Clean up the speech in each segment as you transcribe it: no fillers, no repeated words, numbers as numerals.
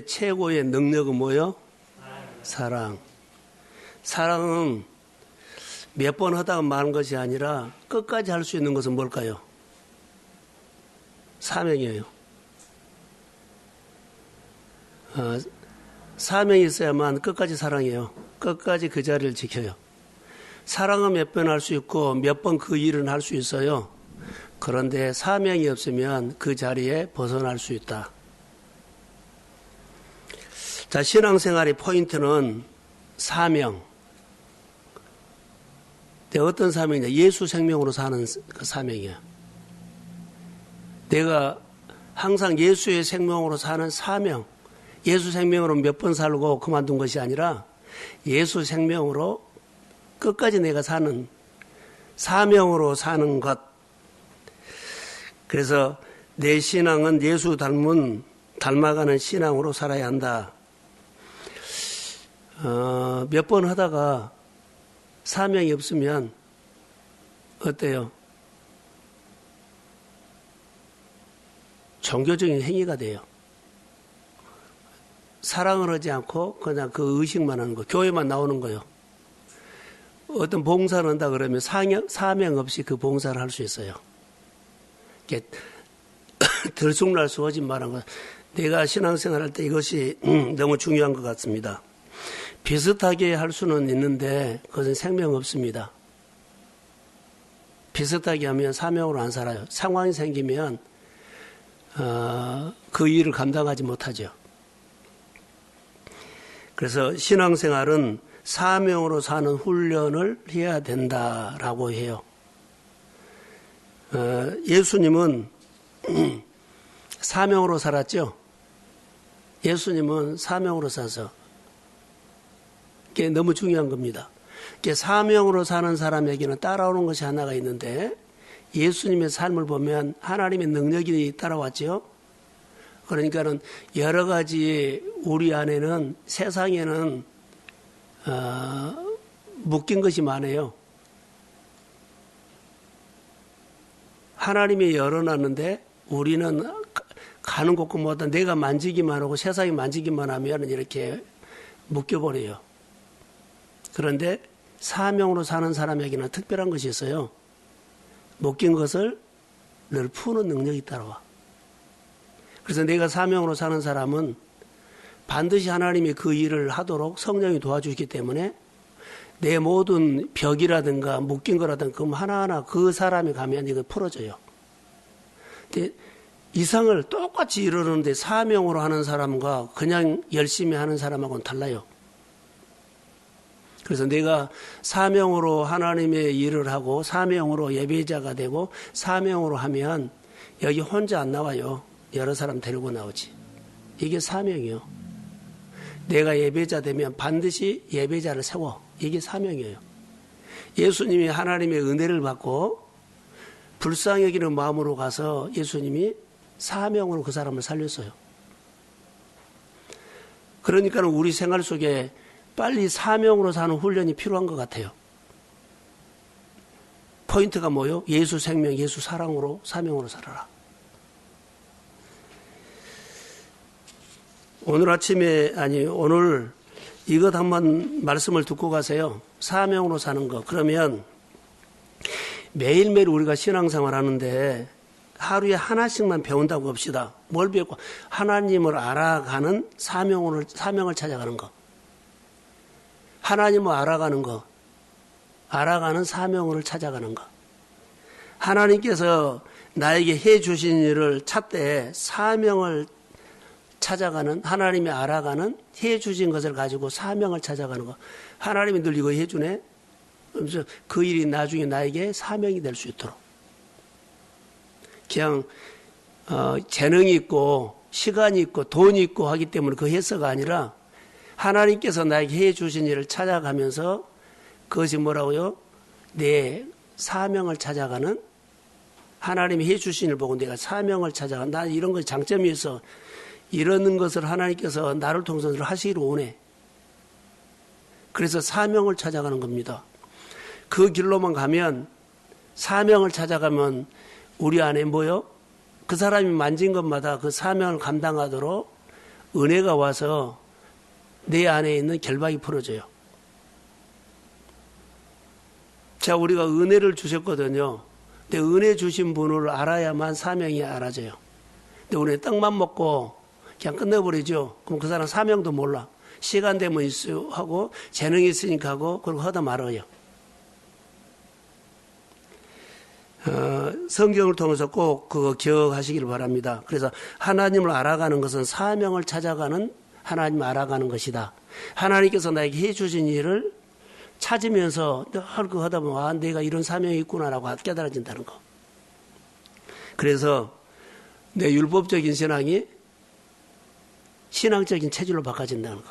최고의 능력은 뭐요? 사랑. 사랑은 몇 번 하다가 마는 것이 아니라 끝까지 할 수 있는 것은 뭘까요? 사명이에요. 사명이 있어야만 끝까지 사랑해요. 끝까지 그 자리를 지켜요. 사랑은 몇 번 할 수 있고 몇 번 그 일은 할 수 있어요. 그런데 사명이 없으면 그 자리에 벗어날 수 있다. 자, 신앙생활의 포인트는 사명. 어떤 사명이냐? 예수 생명으로 사는 그 사명이야. 내가 항상 예수의 생명으로 사는 사명. 예수 생명으로 몇 번 살고 그만둔 것이 아니라 예수 생명으로 끝까지 내가 사는 사명으로 사는 것. 그래서 내 신앙은 예수 닮아가는 신앙으로 살아야 한다. 몇 번 하다가 사명이 없으면 어때요? 종교적인 행위가 돼요. 사랑을 하지 않고 그냥 그 의식만 하는 거, 교회만 나오는 거예요. 어떤 봉사를 한다 그러면 사명 없이 그 봉사를 할 수 있어요. 이게 들쑥날쑥하지 말한 거. 내가 신앙생활 할 때 이것이 너무 중요한 것 같습니다. 비슷하게 할 수는 있는데 그것은 생명 없습니다. 비슷하게 하면 사명으로 안 살아요. 상황이 생기면 그 일을 감당하지 못하죠. 그래서 신앙생활은 사명으로 사는 훈련을 해야 된다라고 해요. 예수님은 사명으로 살았죠. 예수님은 사명으로 사서 그게 너무 중요한 겁니다. 사명으로 사는 사람에게는 따라오는 것이 하나가 있는데 예수님의 삶을 보면 하나님의 능력이 따라왔죠. 그러니까는 여러 가지 우리 안에는 세상에는 묶인 것이 많아요. 하나님이 열어놨는데 우리는 가는 곳곳마다 내가 만지기만 하고 세상이 만지기만 하면 이렇게 묶여버려요. 그런데 사명으로 사는 사람에게는 특별한 것이 있어요. 묶인 것을 늘 푸는 능력이 따라와. 그래서 내가 사명으로 사는 사람은 반드시 하나님이 그 일을 하도록 성령이 도와주기 때문에 내 모든 벽이라든가 묶인 거라든가 그럼 하나하나 그 사람이 가면 이거 풀어져요. 근데 이상을 똑같이 이루는데 사명으로 하는 사람과 그냥 열심히 하는 사람하고는 달라요. 그래서 내가 사명으로 하나님의 일을 하고 사명으로 예배자가 되고 사명으로 하면 여기 혼자 안 나와요. 여러 사람 데리고 나오지. 이게 사명이에요. 내가 예배자 되면 반드시 예배자를 세워. 이게 사명이에요. 예수님이 하나님의 은혜를 받고 불쌍히 여기는 마음으로 가서 예수님이 사명으로 그 사람을 살렸어요. 그러니까 우리 생활 속에 빨리 사명으로 사는 훈련이 필요한 것 같아요. 포인트가 뭐요? 예수 생명, 예수 사랑으로 사명으로 살아라. 오늘 이것 한번 말씀을 듣고 가세요. 사명으로 사는 거. 그러면 매일매일 우리가 신앙생활 하는데 하루에 하나씩만 배운다고 합시다. 뭘 배우고? 하나님을 알아가는 사명을 찾아가는 거. 하나님을 알아가는 거. 알아가는 사명을 찾아가는 거. 하나님께서 나에게 해 주신 일을 찾되 사명을 찾아가는, 하나님이 알아가는 해 주신 것을 가지고 사명을 찾아가는 거. 하나님이 늘 이거 해 주네. 그래서 그 일이 나중에 나에게 사명이 될 수 있도록. 그냥 재능이 있고 시간이 있고 돈이 있고 하기 때문에 그 해서가 아니라 하나님께서 나에게 해 주신 일을 찾아가면서 그것이 뭐라고요? 내 사명을 찾아가는, 하나님이 해 주신 일을 보고 내가 사명을 찾아가는, 나 이런 것이 장점이 있어. 이러는 것을 하나님께서 나를 통해서 하시기를 원해. 그래서 사명을 찾아가는 겁니다. 그 길로만 가면, 사명을 찾아가면 우리 안에 뭐요? 그 사람이 만진 것마다 그 사명을 감당하도록 은혜가 와서 내 안에 있는 결박이 풀어져요. 자, 우리가 은혜를 주셨거든요. 근데 은혜 주신 분을 알아야만 사명이 알아져요. 근데 우리 떡만 먹고 그냥 끝내버리죠. 그럼 그 사람 사명도 몰라. 시간 되면 있어 하고 재능이 있으니까 하고 그리고 하다 말아요. 성경을 통해서 꼭 그거 기억하시길 바랍니다. 그래서 하나님을 알아가는 것은 사명을 찾아가는 하나님을 알아가는 것이다. 하나님께서 나에게 해주신 일을 찾으면서 늘 그거 하다 보면 아, 내가 이런 사명이 있구나라고 깨달아진다는 거. 그래서 내 율법적인 신앙이 신앙적인 체질로 바꿔진다는 거.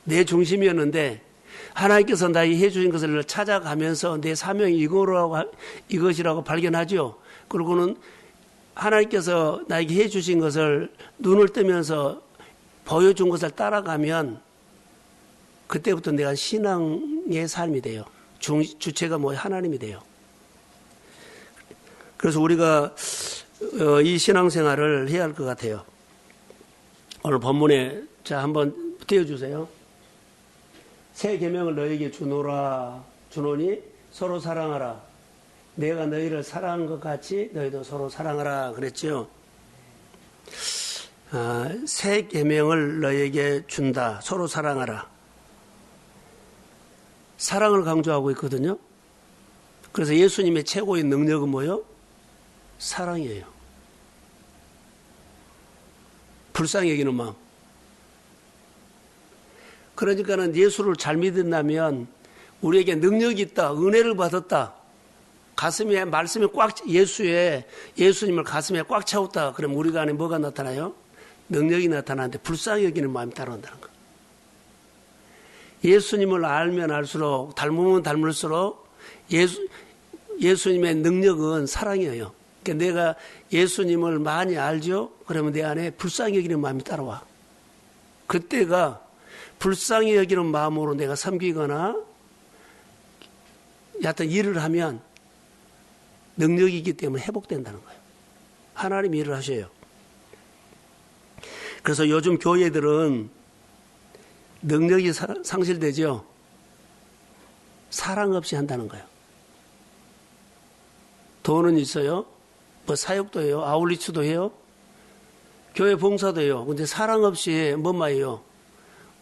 내 중심이었는데 하나님께서 나에게 해주신 것을 찾아가면서 내 사명이 이것이라고 발견하죠. 그리고는 하나님께서 나에게 해주신 것을 눈을 뜨면서 보여준 것을 따라가면 그때부터 내가 신앙의 삶이 돼요. 주체가 뭐 하나님이 돼요. 그래서 우리가 이 신앙생활을 해야 할 것 같아요. 오늘 본문에 자 한번 띄워주세요. 새 계명을 너에게 주노니 서로 사랑하라. 내가 너희를 사랑한 것 같이 너희도 서로 사랑하라 그랬죠. 새 계명을 너에게 준다. 서로 사랑하라. 사랑을 강조하고 있거든요. 그래서 예수님의 최고의 능력은 뭐예요? 사랑이에요. 불쌍히 여기는 마음. 그러니까는 예수를 잘 믿는다면 우리에게 능력이 있다, 은혜를 받았다, 가슴에 말씀이 예수님을 가슴에 꽉 채웠다. 그럼 우리가 안에 뭐가 나타나요? 능력이 나타나는데 불쌍히 여기는 마음이 따라온다는 거. 예수님을 알면 알수록 닮으면 닮을수록 예수님의 능력은 사랑이에요. 그러니까 내가 예수님을 많이 알죠? 그러면 내 안에 불쌍히 여기는 마음이 따라와. 그때가 불쌍히 여기는 마음으로 내가 섬기거나 여하튼 일을 하면 능력이 있기 때문에 회복된다는 거예요. 하나님이 일을 하셔요. 그래서 요즘 교회들은 능력이 상실되죠. 사랑 없이 한다는 거예요. 돈은 있어요. 뭐 사역도 해요. 아울리츠도 해요. 교회 봉사도 해요. 근데 사랑 없이 뭐만 해요?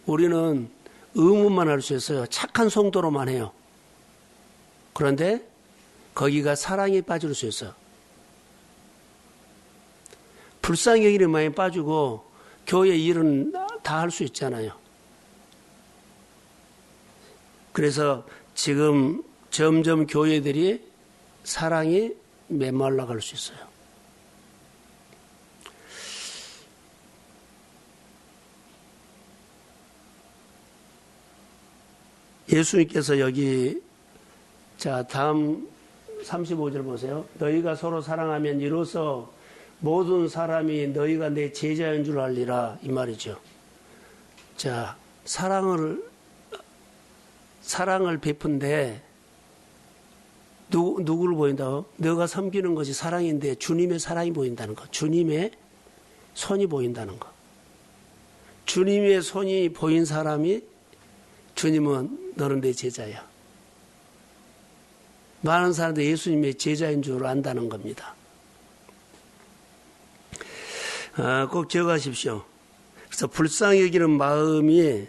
우리는 의문만 할 수 있어요. 착한 성도로만 해요. 그런데 거기가 사랑에 빠질 수 있어요. 불쌍히 여기는 마음에 빠지고 교회 일은 다 할 수 있잖아요. 그래서 지금 점점 교회들이 사랑이 메말라 갈 수 있어요. 예수님께서 여기 자 다음 35절 보세요. 너희가 서로 사랑하면 이로써 모든 사람이 너희가 내 제자인 줄 알리라 이 말이죠. 자 사랑을 베푼데 누구를 보인다고? 너가 섬기는 것이 사랑인데 주님의 사랑이 보인다는 거. 주님의 손이 보인다는 거. 주님의 손이 보인 사람이 주님은 너는 내 제자야. 많은 사람들이 예수님의 제자인 줄 안다는 겁니다. 꼭 기억하십시오. 그래서 불쌍히 여기는 마음이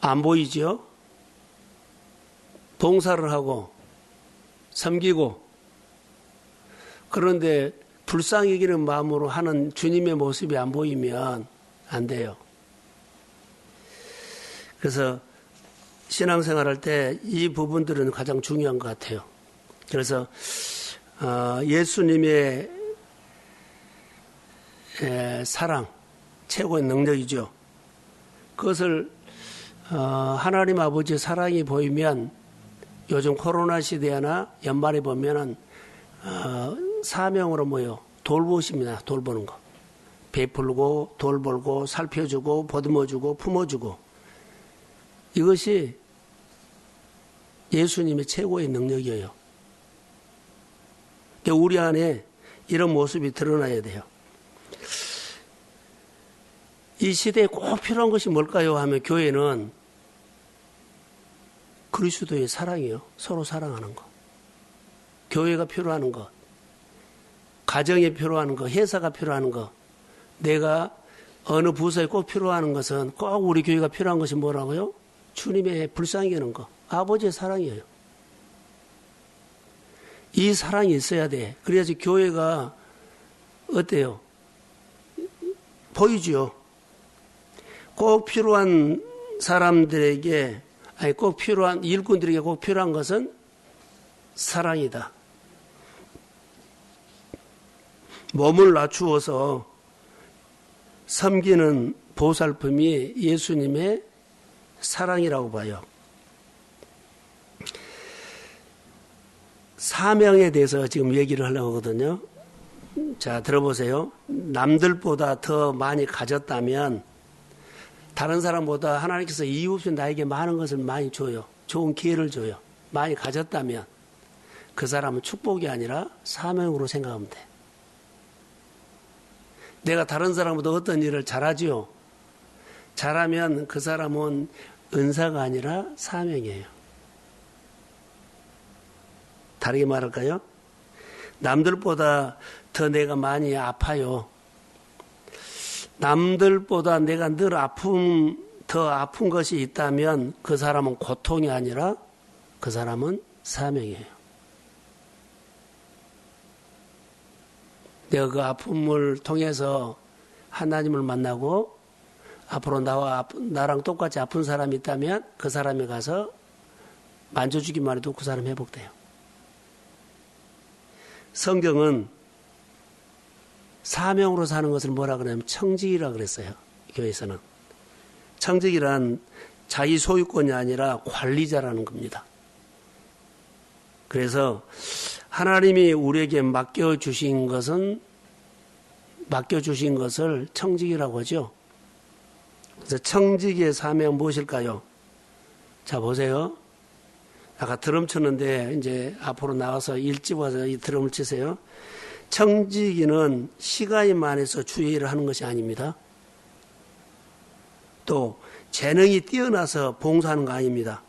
안 보이죠? 봉사를 하고 섬기고 그런데 불쌍히 여기는 마음으로 하는 주님의 모습이 안 보이면 안 돼요. 그래서 신앙생활할 때 이 부분들은 가장 중요한 것 같아요. 그래서 예수님의 사랑, 최고의 능력이죠. 그것을 하나님 아버지의 사랑이 보이면 요즘 코로나 시대나 연말에 보면은 사명으로 뭐요? 돌보십니다. 돌보는 거. 베풀고 돌보고 살펴주고 보듬어주고 품어주고 이것이 예수님의 최고의 능력이에요. 그러니까 우리 안에 이런 모습이 드러나야 돼요. 이 시대에 꼭 필요한 것이 뭘까요? 하면 교회는 그리스도의 사랑이요. 서로 사랑하는 것. 교회가 필요한 것. 가정에 필요한 것. 회사가 필요한 것. 내가 어느 부서에 꼭 필요한 것은 꼭 우리 교회가 필요한 것이 뭐라고요? 주님의 불쌍히 여는 것. 아버지의 사랑이에요. 이 사랑이 있어야 돼. 그래야지 교회가 어때요? 보이죠? 꼭 필요한 사람들에게, 아니, 꼭 필요한, 일꾼들에게 꼭 필요한 것은 사랑이다. 몸을 낮추어서 섬기는 보살핌이 예수님의 사랑이라고 봐요. 사명에 대해서 지금 얘기를 하려고 하거든요. 자, 들어보세요. 남들보다 더 많이 가졌다면 다른 사람보다 하나님께서 이유 없이 나에게 많은 것을 많이 줘요. 좋은 기회를 줘요. 많이 가졌다면 그 사람은 축복이 아니라 사명으로 생각하면 돼. 내가 다른 사람보다 어떤 일을 잘하지요. 잘하면 그 사람은 은사가 아니라 사명이에요. 다르게 말할까요? 남들보다 더 내가 많이 아파요. 남들보다 내가 늘 더 아픈 것이 있다면 그 사람은 고통이 아니라 그 사람은 사명이에요. 내가 그 아픔을 통해서 하나님을 만나고 앞으로 나랑 똑같이 아픈 사람이 있다면 그 사람이 가서 만져주기만 해도 그 사람 회복돼요. 성경은 사명으로 사는 것을 뭐라 그러냐면 청직이라 그랬어요. 교회에서는. 청직이란 자기 소유권이 아니라 관리자라는 겁니다. 그래서 하나님이 우리에게 맡겨주신 것을 청직이라고 하죠. 그래서 청직의 사명은 무엇일까요? 자, 보세요. 아까 드럼 쳤는데 이제 앞으로 나와서 일찍 와서 이 드럼을 치세요. 청지기는 시간이 많아서 주의 일을 하는 것이 아닙니다. 또 재능이 뛰어나서 봉사하는 거 아닙니다.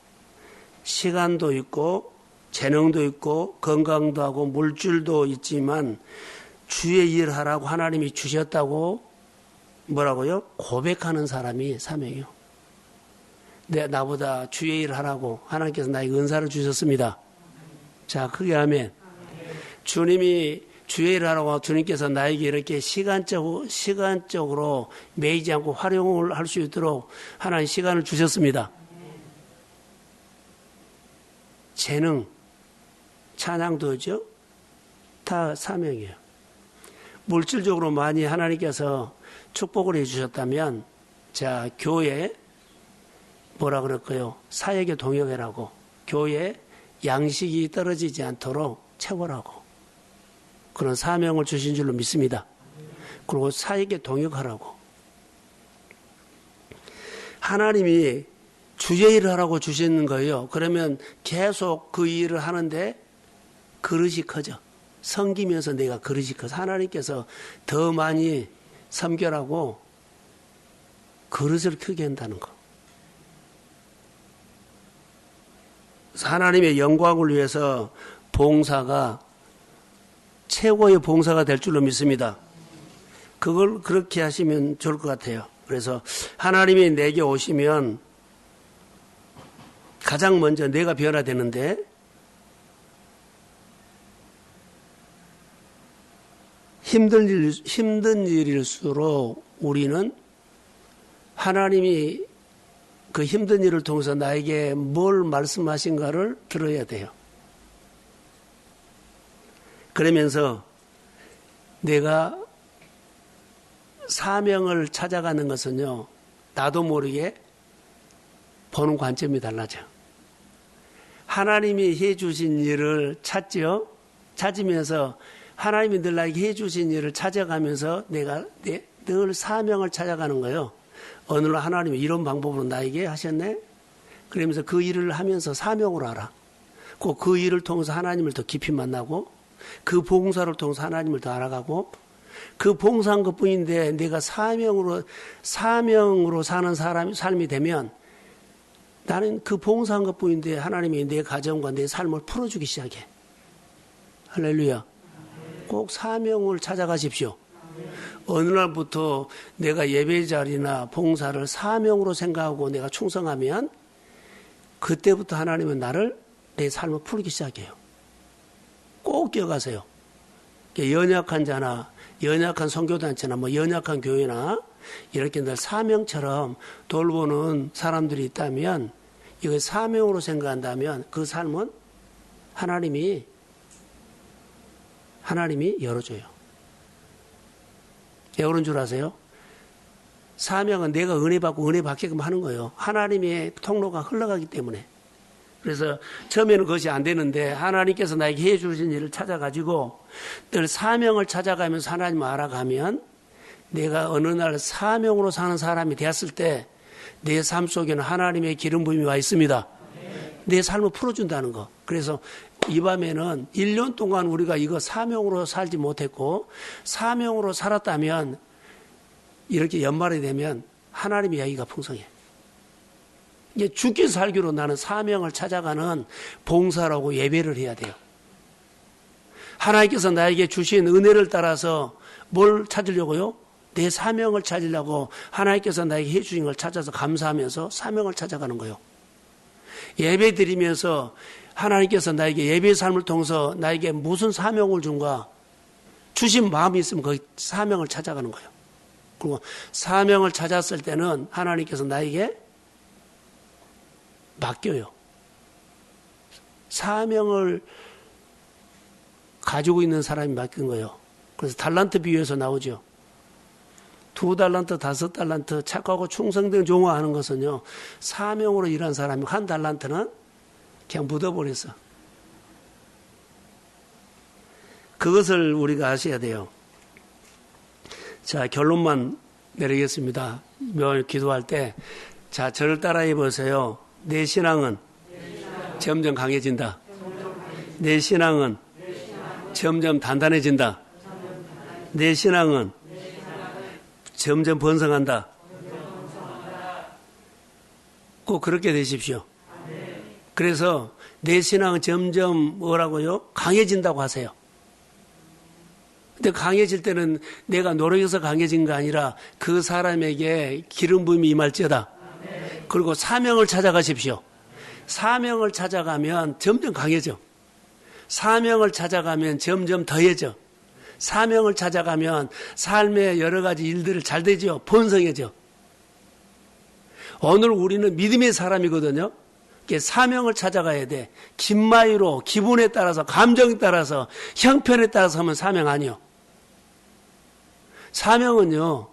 시간도 있고 재능도 있고 건강도 하고 물질도 있지만 주의 일을 하라고 하나님이 주셨다고 뭐라고요? 고백하는 사람이 사명이요. 나보다 주의 일을 하라고 하나님께서 나에게 은사를 주셨습니다. 자, 크게 하면 주님이 주의 일을 하라고 주님께서 나에게 이렇게 시간적으로 매이지 않고 활용을 할 수 있도록 하나님 시간을 주셨습니다. 재능, 찬양도죠. 다 사명이에요. 물질적으로 많이 하나님께서 축복을 해주셨다면 자, 교회 뭐라 그럴까요? 사역에 동역해라고 교회 양식이 떨어지지 않도록 채워라고 그런 사명을 주신 줄로 믿습니다. 그리고 사역에 동역하라고 하나님이 주의 일을 하라고 주시는 거예요. 그러면 계속 그 일을 하는데 그릇이 커져. 섬기면서 내가 그릇이 커서 하나님께서 더 많이 섬겨라고 그릇을 크게 한다는 거. 하나님의 영광을 위해서 봉사가 최고의 봉사가 될 줄로 믿습니다. 그걸 그렇게 하시면 좋을 것 같아요. 그래서 하나님이 내게 오시면 가장 먼저 내가 변화되는데 힘든 일일수록 우리는 하나님이 그 힘든 일을 통해서 나에게 뭘 말씀하신가를 들어야 돼요. 그러면서 내가 사명을 찾아가는 것은요, 나도 모르게 보는 관점이 달라져. 하나님이 해주신 일을 찾죠. 찾으면서 하나님이 늘 나에게 해주신 일을 찾아가면서 내가 늘 사명을 찾아가는 거예요. 어느 날 하나님이 이런 방법으로 나에게 하셨네? 그러면서 그 일을 하면서 사명을 알아. 그 일을 통해서 하나님을 더 깊이 만나고 그 봉사를 통해서 하나님을 더 알아가고 그 봉사한 것 뿐인데 내가 사명으로 사는 삶이 되면 나는 그 봉사한 것 뿐인데 하나님이 내 가정과 내 삶을 풀어주기 시작해. 할렐루야. 꼭 사명을 찾아가십시오. 어느 날부터 내가 예배 자리나 봉사를 사명으로 생각하고 내가 충성하면 그때부터 하나님은 나를 내 삶을 풀기 시작해요. 꼭 기억하세요. 연약한 자나 연약한 선교단체나 연약한 교회나 이렇게 늘 사명처럼 돌보는 사람들이 있다면 이걸 사명으로 생각한다면 그 삶은 하나님이 열어줘요. 왜 그런 줄 아세요? 사명은 내가 은혜 받고 은혜 받게끔 하는 거예요. 하나님의 통로가 흘러가기 때문에. 그래서 처음에는 그것이 안 되는데 하나님께서 나에게 해주신 일을 찾아가지고 늘 사명을 찾아가면서 하나님을 알아가면 내가 어느 날 사명으로 사는 사람이 되었을 때 내 삶 속에는 하나님의 기름 부음이 와 있습니다. 내 삶을 풀어준다는 거. 그래서 이 밤에는 1년 동안 우리가 이거 사명으로 살지 못했고 사명으로 살았다면 이렇게 연말이 되면 하나님의 이야기가 풍성해. 이제 죽기 살기로 나는 사명을 찾아가는 봉사라고 예배를 해야 돼요. 하나님께서 나에게 주신 은혜를 따라서 뭘 찾으려고요? 내 사명을 찾으려고 하나님께서 나에게 해주신 걸 찾아서 감사하면서 사명을 찾아가는 거예요. 예배 드리면서 하나님께서 나에게 예배의 삶을 통해서 나에게 무슨 사명을 준가 주신 마음이 있으면 그 사명을 찾아가는 거예요. 그리고 사명을 찾았을 때는 하나님께서 나에게 맡겨요. 사명을 가지고 있는 사람이 맡긴 거예요. 그래서 달란트 비유에서 나오죠. 2달란트, 5달란트 착하고 충성된 종화하는 것은요. 사명으로 일한 사람이 1달란트는 그냥 묻어버렸어. 그것을 우리가 아셔야 돼요. 자, 결론만 내리겠습니다. 묘일 기도할 때. 자, 저를 따라해 보세요. 내 신앙은 점점 강해진다. 내 신앙은 점점 단단해진다. 내 신앙은 점점 번성한다. 꼭 그렇게 되십시오. 그래서 내 신앙은 점점 뭐라고요? 강해진다고 하세요. 근데 강해질 때는 내가 노력해서 강해진 거 아니라 그 사람에게 기름 부음이 임할지어다. 그리고 사명을 찾아가십시오. 사명을 찾아가면 점점 강해져. 사명을 찾아가면 점점 더해져. 사명을 찾아가면 삶의 여러 가지 일들을 잘 되죠. 번성해져. 오늘 우리는 믿음의 사람이거든요. 사명을 찾아가야 돼. 긴마이로 기분에 따라서 감정에 따라서 형편에 따라서 하면 사명 아니요. 사명은요.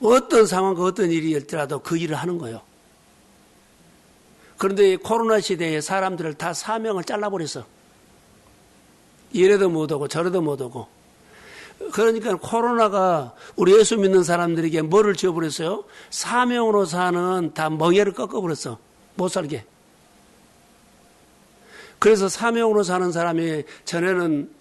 어떤 상황과 어떤 일이 있더라도 그 일을 하는 거예요. 그런데 코로나 시대에 사람들을 다 사명을 잘라버렸어. 이래도 못하고 저래도 못하고. 그러니까 코로나가 우리 예수 믿는 사람들에게 뭐를 지어버렸어요? 사명으로 사는 다 멍에를 꺾어버렸어. 못 살게. 그래서 사명으로 사는 사람이 전에는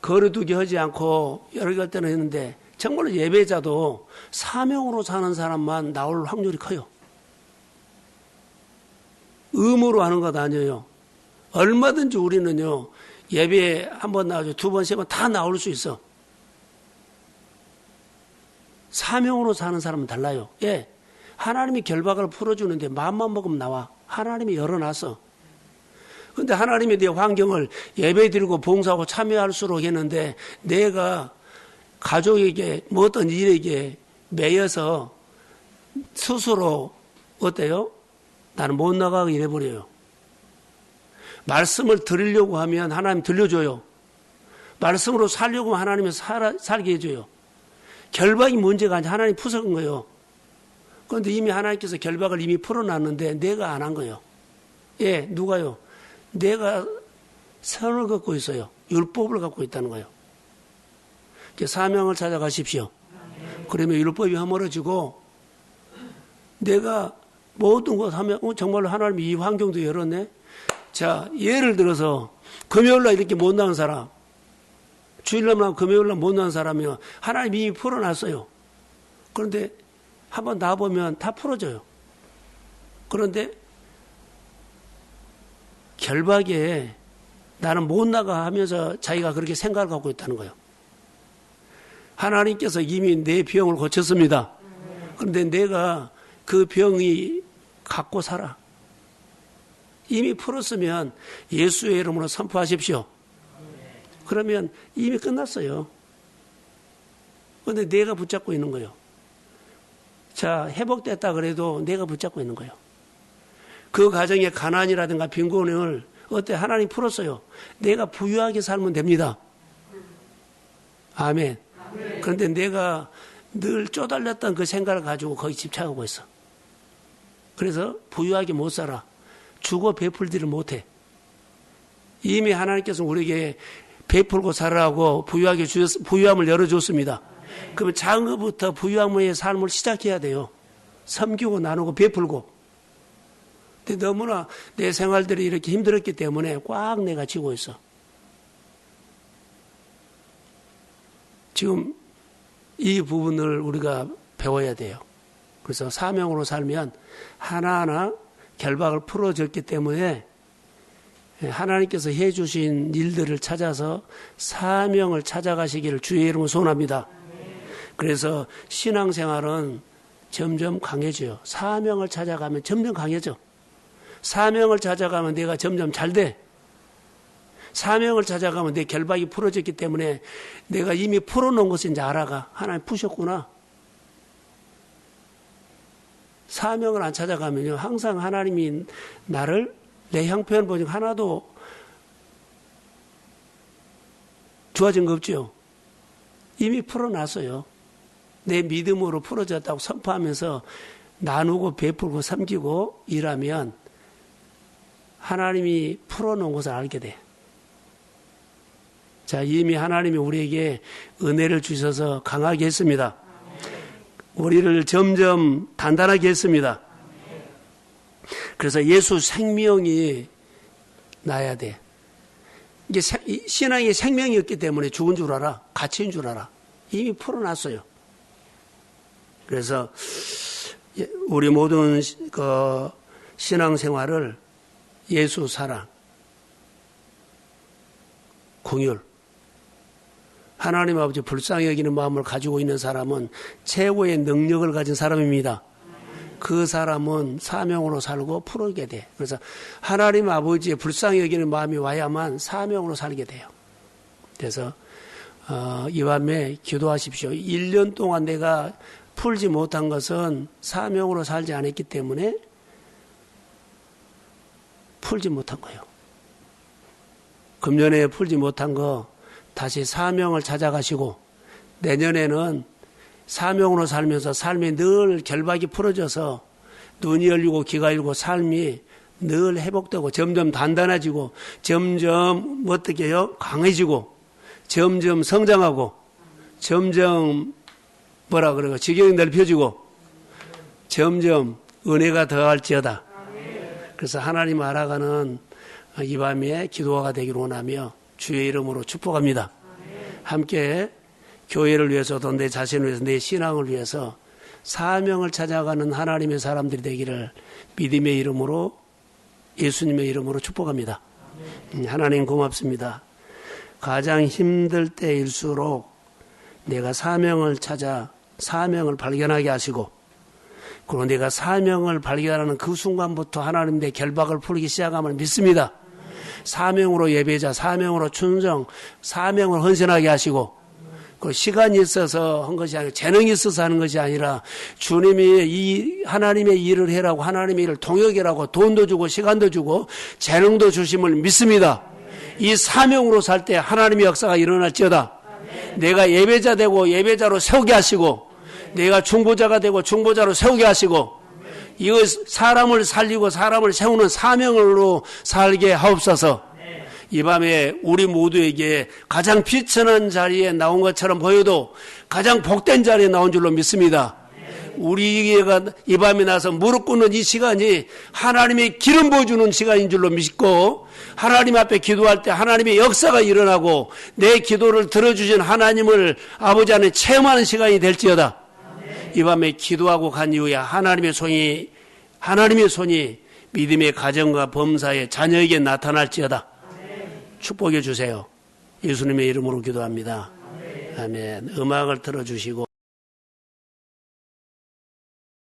거리두기 하지 않고 여러 갈 때는 했는데 정말로 예배자도 사명으로 사는 사람만 나올 확률이 커요. 의무로 하는 것 아니에요. 얼마든지 우리는요. 예배에 한 번 나오죠. 2번, 3번 다 나올 수 있어. 사명으로 사는 사람은 달라요. 예. 하나님이 결박을 풀어주는데 마음만 먹으면 나와. 하나님이 열어놨어. 근데 하나님이 내 환경을 예배 드리고 봉사하고 참여할수록 했는데 내가 가족에게 뭐 어떤 일에게 매여서 스스로 어때요? 나는 못 나가고 이래버려요. 말씀을 들으려고 하면 하나님 들려줘요. 말씀으로 살려고 하면 하나님이 살게 해줘요. 결박이 문제가 아니라 하나님 푸석은 거예요. 그런데 이미 하나님께서 결박을 이미 풀어놨는데 내가 안 한 거예요. 예, 누가요? 내가 선을 갖고 있어요. 율법을 갖고 있다는 거예요. 사명을 찾아가십시오. 그러면 율법이 허물어지고 내가 모든 것 하면 정말로 하나님이 이 환경도 열었네. 자, 예를 들어서 금요일날 이렇게 못 나온 사람 주일날 금요일날 못 나는 사람이요. 하나님이 이미 풀어놨어요. 그런데 한번 나와보면 다 풀어져요. 그런데 결박에 나는 못 나가 하면서 자기가 그렇게 생각을 갖고 있다는 거예요. 하나님께서 이미 내 병을 고쳤습니다. 그런데 내가 그 병이 갖고 살아. 이미 풀었으면 예수의 이름으로 선포하십시오. 그러면 이미 끝났어요. 그런데 내가 붙잡고 있는 거예요. 자, 회복됐다 그래도 내가 붙잡고 있는 거예요. 그 가정의 가난이라든가 빈곤을 어때? 하나님 풀었어요. 내가 부유하게 살면 됩니다. 아멘. 그런데 내가 늘 쪼달렸던 그 생각을 가지고 거기 집착하고 있어. 그래서 부유하게 못 살아. 주고 베풀지를 못해. 이미 하나님께서 우리에게 베풀고 살아라고 부유함을 열어줬습니다. 그러면 작은 것부터 부유함의 삶을 시작해야 돼요. 섬기고 나누고 베풀고. 근데 너무나 내 생활들이 이렇게 힘들었기 때문에 꽉 내가 쥐고 있어. 지금 이 부분을 우리가 배워야 돼요. 그래서 사명으로 살면 하나하나 결박을 풀어줬기 때문에 하나님께서 해주신 일들을 찾아서 사명을 찾아가시기를 주의 이름으로 소원합니다. 그래서 신앙생활은 점점 강해져요. 사명을 찾아가면 점점 강해져. 사명을 찾아가면 내가 점점 잘 돼. 사명을 찾아가면 내 결박이 풀어졌기 때문에 내가 이미 풀어놓은 것을 이제 알아가. 하나님 푸셨구나. 사명을 안 찾아가면요. 항상 하나님이 나를 내 형편 보니 하나도 좋아진 거 없죠. 이미 풀어놨어요. 내 믿음으로 풀어졌다고 선포하면서 나누고 베풀고 섬기고 일하면 하나님이 풀어놓은 것을 알게 돼. 자, 이미 하나님이 우리에게 은혜를 주셔서 강하게 했습니다. 우리를 점점 단단하게 했습니다. 그래서 예수 생명이 나야 돼. 이게 신앙이 생명이었기 때문에 죽은 줄 알아. 가치인 줄 알아. 이미 풀어놨어요. 그래서 우리 모든 그 신앙생활을 예수 사랑, 긍휼, 하나님 아버지 불쌍히 여기는 마음을 가지고 있는 사람은 최고의 능력을 가진 사람입니다. 그 사람은 사명으로 살고 풀어게 돼. 그래서 하나님 아버지의 불쌍히 여기는 마음이 와야만 사명으로 살게 돼요. 그래서 이 밤에 기도하십시오. 1년 동안 내가 풀지 못한 것은 사명으로 살지 않았기 때문에 풀지 못한 거예요. 금년에 풀지 못한 거 다시 사명을 찾아가시고 내년에는 사명으로 살면서 삶이 늘 결박이 풀어져서 눈이 열리고 귀가 열리고 삶이 늘 회복되고 점점 단단해지고 점점 어떻게요? 강해지고 점점 성장하고 점점 뭐라 그러고 지경이 넓혀지고 점점 은혜가 더할지어다. 그래서 하나님 알아가는 이 밤에 기도가 되기를 원하며 주의 이름으로 축복합니다. 함께 교회를 위해서도 내 자신을 위해서 내 신앙을 위해서 사명을 찾아가는 하나님의 사람들이 되기를 믿음의 이름으로 예수님의 이름으로 축복합니다. 하나님 고맙습니다. 가장 힘들 때일수록 내가 사명을 찾아 사명을 발견하게 하시고 그리고 내가 사명을 발견하는 그 순간부터 하나님 내 결박을 풀기 시작함을 믿습니다. 사명으로 예배자, 사명으로 충성, 사명을 헌신하게 하시고 그 시간이 있어서 한 것이 아니라 재능이 있어서 하는 것이 아니라 주님이 이 하나님의 일을 해라고 하나님의 일을 동역이라고 돈도 주고 시간도 주고 재능도 주심을 믿습니다. 이 사명으로 살 때 하나님의 역사가 일어날지어다. 내가 예배자 되고 예배자로 세우게 하시고 내가 중보자가 되고 중보자로 세우게 하시고 이거 사람을 살리고 사람을 세우는 사명으로 살게 하옵소서. 이 밤에 우리 모두에게 가장 비천한 자리에 나온 것처럼 보여도 가장 복된 자리에 나온 줄로 믿습니다. 우리가 이 밤에 나서 무릎 꿇는 이 시간이 하나님의 기름 부어주는 시간인 줄로 믿고 하나님 앞에 기도할 때 하나님의 역사가 일어나고 내 기도를 들어주신 하나님을 아버지 안에 체험하는 시간이 될지어다. 이 밤에 기도하고 간 이후에 하나님의 손이 믿음의 가정과 범사의 자녀에게 나타날지어다. 축복해 주세요. 예수님의 이름으로 기도합니다. 아멘. 음악을 틀어주시고